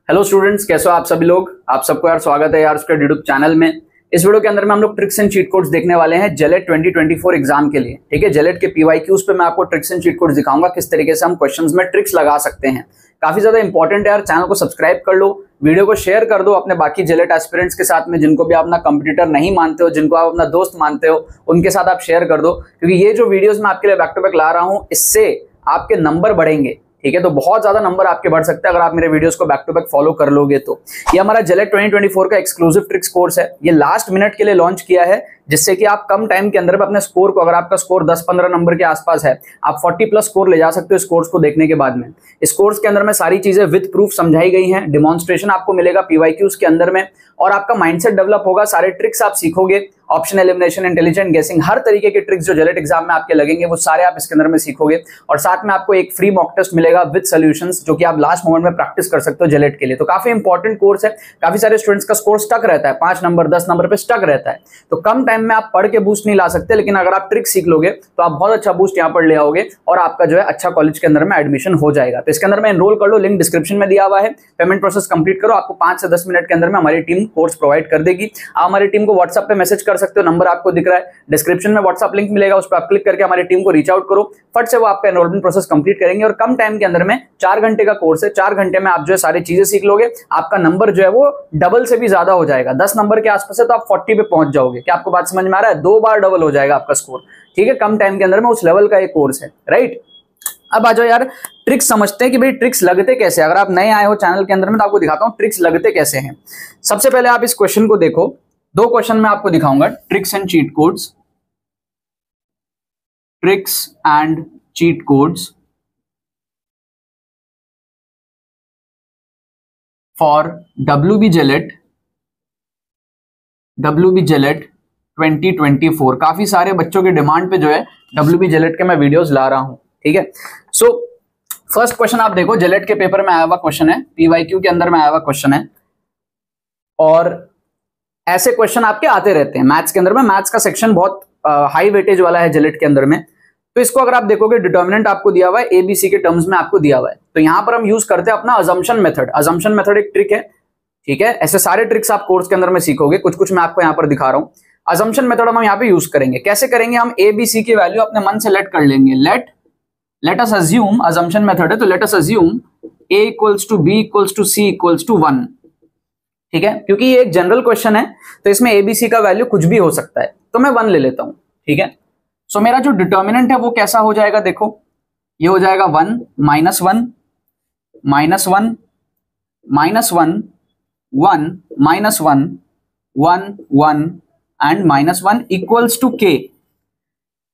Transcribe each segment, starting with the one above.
Hello students, कैसे हो आप सभी लोग। आप सबको यार स्वागत है यार उसके यूट्यूब चैनल में। इस वीडियो के अंदर में हम लोग ट्रिक्स एंड चीट कोड्स देखने वाले हैं जेलेट 2024 एग्जाम के लिए। ठीक है, जेलेट के पीवाईक्यूज पे मैं आपको ट्रिक्स एंड चीट कोड्स दिखाऊंगा, किस तरीके से हम क्वेश्चंस में ट्रिक्स लगा सकते हैं। काफी ज्यादा इंपॉर्टेंट है यार। चैनल को सब्सक्राइब कर लो, वीडियो को शेयर कर दो अपने बाकी जेलेट एस्पिरेंट्स के साथ में, जिनको भी आप अपना कंपटीटर नहीं मानते हो, जिनको आप अपना दोस्त मानते हो, उनके साथ आप शेयर कर दो। क्योंकि ये जो वीडियोज मैं आपके लिए बैक टू बैक ला रहा हूँ, इससे आपके नंबर बढ़ेंगे। ठीक है, तो बहुत ज्यादा नंबर आपके बढ़ सकते हैं अगर आप मेरे वीडियोस को बैक टू बैक फॉलो कर लोगे तो। ये हमारा जेलेट 2024 का एक्सक्लूसिव ट्रिक्स कोर्स है। ये लास्ट मिनट के लिए लॉन्च किया है, जिससे कि आप कम टाइम के अंदर में अपने स्कोर को, अगर आपका स्कोर 10-15 नंबर के आसपास है, आप 40 प्लस स्कोर ले जा सकते हो इस कोर्स को देखने के बाद में। इस कोर्स के अंदर में सारी चीजें विद प्रूफ समझाई गई हैं, डिमॉन्स्ट्रेशन आपको मिलेगा पीवाईक्यूज के अंदर में, और आपका माइंडसेट डेवलप होगा। सारे ट्रिक्स आप सीखोगे, ऑप्शन एलिमिनेशन, इंटेलिजेंट गेसिंग, हर तरीके के ट्रिक्स जो जेलेट एग्जाम में आपके लगेंगे वो सारे आप इसके अंदर में सीखोगे। और साथ में आपको एक फ्री मॉक टेस्ट मिलेगा विद सॉल्यूशंस, जो कि आप लास्ट मोमेंट में प्रैक्टिस कर सकते हो जेलेट के लिए। तो काफी इंपॉर्टेंट कोर्स है। काफी सारे स्टूडेंट्स का स्कोर स्टक रहता है, 5 नंबर 10 नंबर पे स्टक रहता है। तो कम टाइम में आप पढ़ के बूस्ट नहीं ला सकते, लेकिन अगर आप ट्रिक सीख लोगे तो आप बहुत अच्छा बूस्ट यहाँ पर ले आओगे और आपका जो है अच्छा कॉलेज के अंदर में एडमिशन हो जाएगा। तो इसके अंदर में एनरोल कर लो, लिंक डिस्क्रिप्शन में दिया हुआ है। पेमेंट प्रोसेस कंप्लीट करो, आपको 5 से 10 मिनट के अंदर में हमारी टीम कोर्स प्रोवाइड कर देगी। आप हमारी टीम को व्हाट्सएप पे मैसेज कर सकते हो, नंबर आपको दिख रहा है डिस्क्रिप्शन में, व्हाट्सएप लिंक मिलेगा, उस पर आप क्लिक करके हमारी टीम को रीच आउट करो। फट से वो आपका एनरोलमेंट प्रोसेस कंप्लीट करेंगे और कम टाइम के अंदर में 4 घंटे का कोर्स है। 4 घंटे में आप जो है सारी चीजें सीख लोगे। आपका नंबर जो है वो डबल से भी ज्यादा हो जाएगा। 10 नंबर के आसपास है तो आप 40 पे पहुंच जाओगे। क्या आपको बात समझ में आ रहा है? 2 बार डबल हो जाएगा आपका स्कोर। ठीक है, कम टाइम के अंदर में उस लेवल का एक कोर्स है, राइट। अब आ जाओ यार, ट्रिक्स समझते हैं कि भाई ट्रिक्स लगते कैसे। अगर आप नए आए हो चैनल के अंदर में तो आपको दिखाता हूं ट्रिक्स लगते कैसे हैं। सबसे पहले आप इस क्वेश्चन को देखो। 2 क्वेश्चन में आपको दिखाऊंगा tricks and cheat codes, tricks and cheat codes for WB जेलेट 2024। काफी सारे बच्चों के डिमांड पे जो है WB जेलेट के मैं वीडियोस ला रहा हूं। ठीक है, सो फर्स्ट क्वेश्चन आप देखो, जेलेट के पेपर में आया हुआ क्वेश्चन है, पीवाईक्यू के अंदर में आया हुआ क्वेश्चन है, और ऐसे क्वेश्चन आपके आते रहते हैं मैथ्स के अंदर में। मैथ्स का सेक्शन बहुत हाई वेटेज वाला है जेलेट के अंदर में। तो इसको अगर आप देखोगे, डिटर्मिनेंट आपको दिया हुआ है, ABC के टर्म्स में आपको दिया हुआ है। तो यहां पर हम यूज करते हैं अपना अजम्पशन मेथड। अजम्पशन मेथड एक ट्रिक है, ठीक है। ऐसे सारे ट्रिक्स आप कोर्स के अंदर में सीखोगे, कुछ कुछ मैं आपको यहां पर दिखा रहा हूं। अजम्पशन मेथड हम यहाँ पे यूज करेंगे। कैसे करेंगे? हम ABC की वैल्यू अपने मन से लेट कर लेंगे। Let us assume, assumption method है तो let us assume A equals to B equals to C equals to 1। ठीक है, क्योंकि ये एक जनरल क्वेश्चन है तो इसमें ABC का वैल्यू कुछ भी हो सकता है, तो मैं 1 ले लेता हूं। ठीक है, सो मेरा जो डिटर्मिनेंट है वो कैसा हो जाएगा? देखो, ये हो जाएगा 1 -1 -1 -1 -1 1 -1 1 1 and -1 equals to K।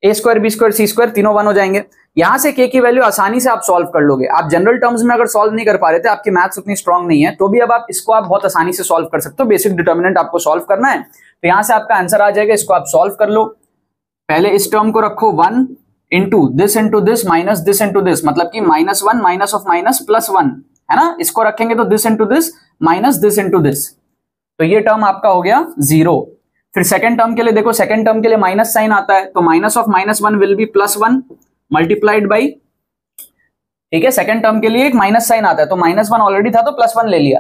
A square B square C square तीनों 1 हो जाएंगे। यहां से K की वैल्यू आसानी से आप सॉल्व कर लोगे। आप जनरल टर्म्स में अगर सॉल्व नहीं कर पा रहे थे, आपकी मैथ्स उतनी स्ट्रांग नहीं है, तो भी अब आप इसको आप बहुत आसानी से सॉल्व कर सकते हो। बेसिक डिटर्मिनेंट आपको सॉल्व करना है तो यहां से आपका आंसर आ जाएगा। इसको आप सॉल्व कर लो। पहले इस टर्म को रखो 1 into this minus this into this, मतलब कि -1 माइनस ऑफ माइनस +1 है ना। इसको रखेंगे तो this into this minus this into this, तो ये टर्म आपका हो गया 0। फिर सेकंड टर्म के लिए देखो, सेकंड टर्म के लिए माइनस साइन आता है, तो minus of -1 will be +1 multiplied by, ठीक है। सेकंड टर्म के लिए एक माइनस साइन आता है, तो -1 ऑलरेडी था तो +1 ले लिया।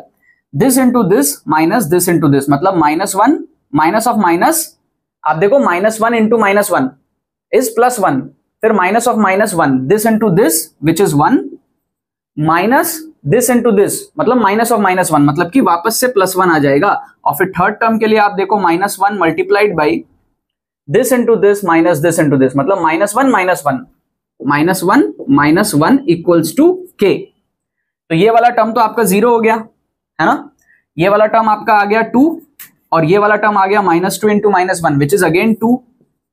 This into this minus this into this, मतलब -1 माइनस ऑफ माइनस, आप देखो -1 इंटू -1 इज +1, फिर minus of -1 this into this which is 1 minus this into this, मतलब माइनस ऑफ -1, मतलब कि वापस से +1 आ जाएगा। और फिर थर्ड टर्म के लिए आप देखो -1 multiplied by this into this minus this into this, मतलब -1 इक्वल्स टू K। तो ये वाला टर्म तो आपका 0 हो गया है ना। ये वाला टर्म आपका आ गया 2 और ये वाला टर्म आ गया -2 into -1 which is again 2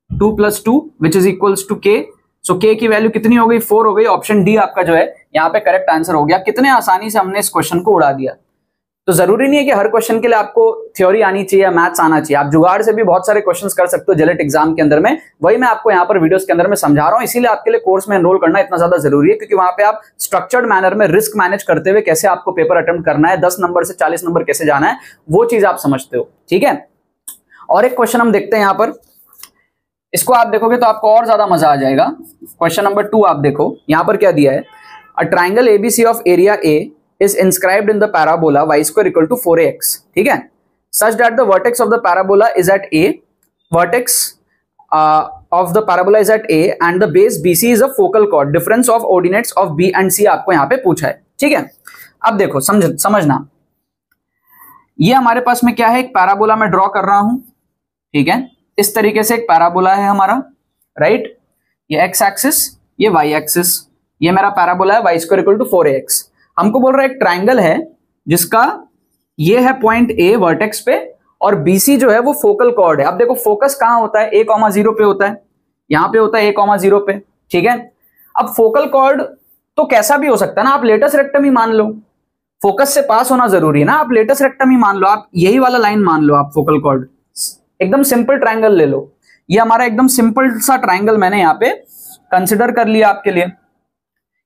+ 2 which is equals to K। So K की वैल्यू कितनी हो गई? 4 हो गई। ऑप्शन डी आपका जो है यहाँ पे करेक्ट आंसर हो गया। कितने आसानी से हमने इस क्वेश्चन को उड़ा दिया। तो जरूरी नहीं है कि हर क्वेश्चन के लिए आपको थ्योरी आनी चाहिए, मैथ्स आना चाहिए। आप जुगाड़ से भी बहुत सारे क्वेश्चंस कर सकते हो जेलेट एग्जाम के अंदर में। वही मैं आपको यहाँ पर वीडियोस के अंदर में समझा रहा हूँ। इसीलिए आपके लिए कोर्स में एनरोल करना इतना ज्यादा जरूरी है, क्योंकि वहां पे आप स्ट्रक्चर्ड मैनर में रिस्क मैनेज करते हुए कैसे आपको पेपर अटेम्प्ट करना है, 10 नंबर से 40 नंबर कैसे जाना है, वो चीज आप समझते हो। ठीक है, और एक क्वेश्चन हम देखते हैं यहाँ पर। इसको आप देखोगे तो आपको और ज्यादा मजा आ जाएगा। क्वेश्चन नंबर 2 आप देखो, यहां पर क्या दिया है। A triangle ABC of area A is inscribed in the parabola y square equal to 4ax, ठीक है, such that the vertex of the parabola is at a, vertex of the parabola is at a and the base BC is a focal chord, difference of ordinates of B and C आपको यहाँ पे पूछा है, ठीक है। अब देखो समझना, ये हमारे पास में क्या है, एक पैराबोला मैं ड्रॉ कर रहा हूं, ठीक है, इस तरीके से एक पैराबोला है हमारा, राइट, ये एक्स एक्सिस, ये वाई एक्सिस, ये मेरा पैराबोला है y square equal to 4ax। हमको बोल रहा है एक ट्राइंगल है जिसका ये है पॉइंट ए वर्टेक्स पे और BC जो है वो फोकल कॉर्ड है। अब देखो फोकस कहां होता है, a,0 पे होता है, यहां पे होता है a,0 पे, ठीक है। अब फोकल कॉर्ड तो कैसा भी हो सकता है ना, आप लेटस रेक्टम ही मान लो, फोकस से पास होना जरूरी है ना, आप लेटस रेक्टम ही मान लो, आप यही वाला लाइन मान लो, आप फोकल कॉर्ड, एकदम सिंपल ट्राइंगल ले लो, ये हमारा एकदम सिंपल सा ट्राइंगल मैंने यहाँ पे कंसिडर कर लिया आपके लिए।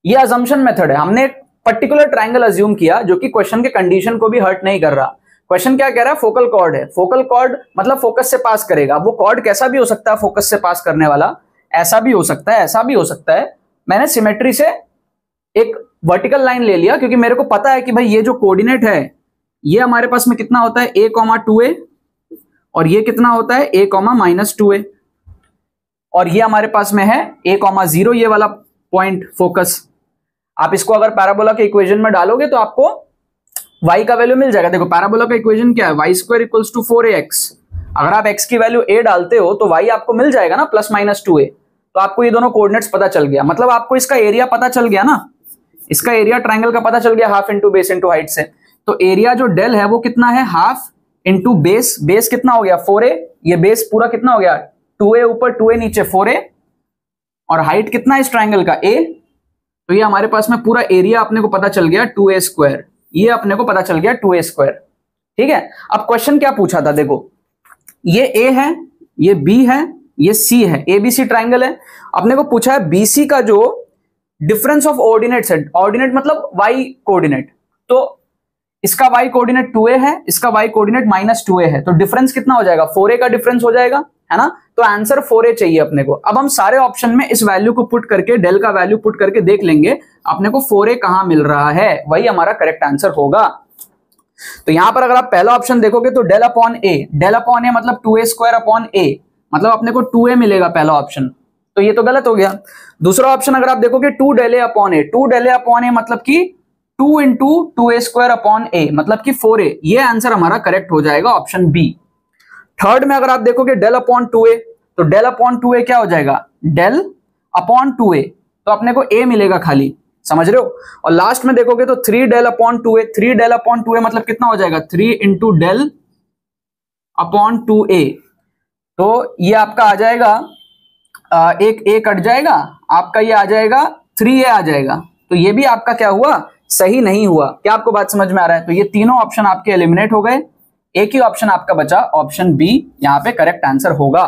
ये अजम्पशन मेथड है, हमने एक पर्टिकुलर ट्राइंगल अज्यूम किया जो कि क्वेश्चन के कंडीशन को भी हर्ट नहीं कर रहा। क्वेश्चन क्या कह रहा है, फोकल कॉर्ड है, फोकल कॉर्ड मतलब फोकस से पास करेगा, वो कॉर्ड कैसा भी हो सकता है फोकस से पास करने वाला, ऐसा भी हो सकता है, ऐसा भी हो सकता है। मैंने सिमेट्री से एक वर्टिकल लाइन ले लिया क्योंकि मेरे को पता है कि भाई ये जो कोऑर्डिनेट है ये हमारे पास में कितना होता है a,2a और ये कितना होता है a,-2a और ये हमारे पास में है a,0 ये वाला पॉइंट फोकस। आप इसको अगर पैराबोला के इक्वेशन में डालोगे तो आपको y का वैल्यू मिल जाएगा। देखो पैराबोला का इक्वेशन क्या है, y square equals to 4ax। अगर आप x की वैल्यू a डालते हो तो y आपको मिल जाएगा ना +-2a, तो आपको ये दोनों कोऑर्डिनेट्स पता चल गया, मतलब आपको इसका एरिया पता चल गया ना, इसका एरिया ट्राइंगल का पता चल गया, half into base into height से। तो एरिया जो डेल है वो कितना है, हाफ इंटू बेस, बेस कितना हो गया 4a, ये बेस पूरा कितना हो गया 2a ऊपर 2a नीचे 4a और हाइट कितना है इस ट्राइंगल का a, तो ये हमारे पास में पूरा एरिया अपने को पता चल गया 2a स्क्वायर, ये अपने को पता चल गया 2a स्क्वायर, ठीक है। अब क्वेश्चन क्या पूछा था, देखो ये a है, ये b है, ये c है, ABC ट्राइंगल है। अपने को पूछा है BC का जो डिफरेंस ऑफ ऑर्डिनेट्स है, ऑर्डिनेट मतलब y कोऑर्डिनेट, तो इसका y कोऑर्डिनेट 2a है, इसका y कोऑर्डिनेट -2a है, तो डिफरेंस कितना हो जाएगा 4a का डिफरेंस हो जाएगा, है ना। तो आंसर 4a चाहिए अपने को। अब हम सारे ऑप्शन में इस वैल्यू को पुट करके, डेल का वैल्यू पुट करके देख लेंगे अपने को 4a कहां मिल रहा है, वही हमारा करेक्ट आंसर होगा। तो यहां पर अगर आप पहला ऑप्शन देखोगे तो डेल अपॉन ए मतलब 2a स्क्वायर अपॉन a, मतलब अपने को 2a मिलेगा पहला ऑप्शन, तो ये तो गलत हो गया। दूसरा ऑप्शन अगर आप देखोगे 2 डेल ए अपॉन ए मतलब कि 2 into 2a square upon a मतलब कि 4a, ये आंसर हमारा करेक्ट हो जाएगा ऑप्शन बी। थर्ड में अगर आप देखोगे डेल अपॉन 2a, तो डेल अपॉन 2a क्या हो जाएगा, डेल अपॉन 2a, तो अपने को a मिलेगा खाली, समझ रहे हो। और लास्ट में देखोगे तो 3 डेल अपॉन 2a मतलब कितना हो जाएगा 3 इंटू डेल अपॉन 2a, तो ये आपका आ जाएगा एक a कट जाएगा, आपका ये आ जाएगा 3a आ जाएगा, तो ये भी आपका क्या हुआ, सही नहीं हुआ। क्या आपको बात समझ में आ रहा है। तो ये तीनों ऑप्शन आपके एलिमिनेट हो गए, एक ही ऑप्शन आपका बचा, ऑप्शन बी यहां पे करेक्ट आंसर होगा।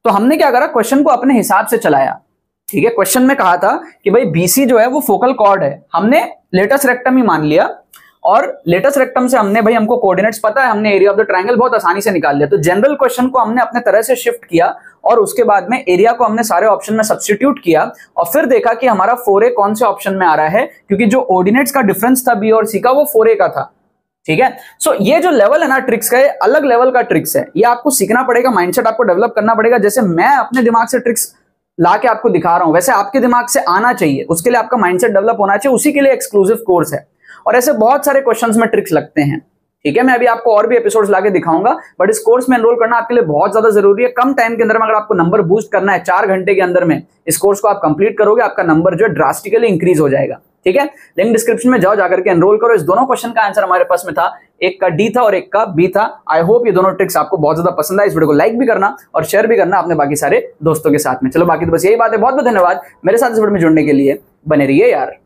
तो हमने क्या करा, क्वेश्चन को अपने हिसाब से चलाया, ठीक है। क्वेश्चन में कहा था कि भाई BC जो है वो फोकल कॉर्ड है, हमने लेटस रेक्टम ही मान लिया और लेटस रेक्टम से हमने, भाई हमको कोऑर्डिनेट्स पता है, हमने एरिया ऑफ द ट्रायंगल बहुत आसानी से निकाल लिया। तो जनरल क्वेश्चन को हमने अपने तरह से शिफ्ट किया और उसके बाद में एरिया को हमने सारे ऑप्शन में सब्स्टिट्यूट किया और फिर देखा कि हमारा 4a कौन से ऑप्शन में आ रहा है, क्योंकि जो ऑर्डिनेट्स का डिफरेंस था B और C का वो 4a का था, ठीक है। सो ये जो लेवल है ना ट्रिक्स का, ये अलग लेवल का ट्रिक्स है, ये आपको सीखना पड़ेगा, माइंडसेट आपको डेवलप करना पड़ेगा। जैसे मैं अपने दिमाग से ट्रिक्स ला के आपको दिखा रहा हूं, वैसे आपके दिमाग से आना चाहिए, उसके लिए आपका माइंडसेट डेवलप होना चाहिए, उसी के लिए एक्सक्लूसिव कोर्स है। और ऐसे बहुत सारे क्वेश्चंस में ट्रिक्स लगते हैं, ठीक है। मैं अभी आपको और भी एपिसोड्स लाके दिखाऊंगा, बट इस कोर्स में एनरोल करना आपके लिए बहुत ज्यादा जरूरी है। कम टाइम के अंदर में अगर आपको नंबर बूस्ट करना है, 4 घंटे के अंदर में इस कोर्स को आप कंप्लीट करोगे, आपका नंबर जो है ड्रास्टिकली इंक्रीज हो जाएगा, ठीक है। लिंक डिस्क्रिप्शन में जाओ, जाकर के एनरोल करो। इस दोनों क्वेश्चन का आंसर हमारे पास में था, एक का डी था और एक का बी था। आई होप ये दोनों ट्रिक्स आपको बहुत ज्यादा पसंद आए। इस वीडियो को लाइक भी करना और शेयर भी करना अपने बाकी सारे दोस्तों के साथ में। चलो बाकी तो बस यही बात है, बहुत बहुत धन्यवाद मेरे साथ इस वीडियो में जुड़ने के लिए, बने रहिए यार।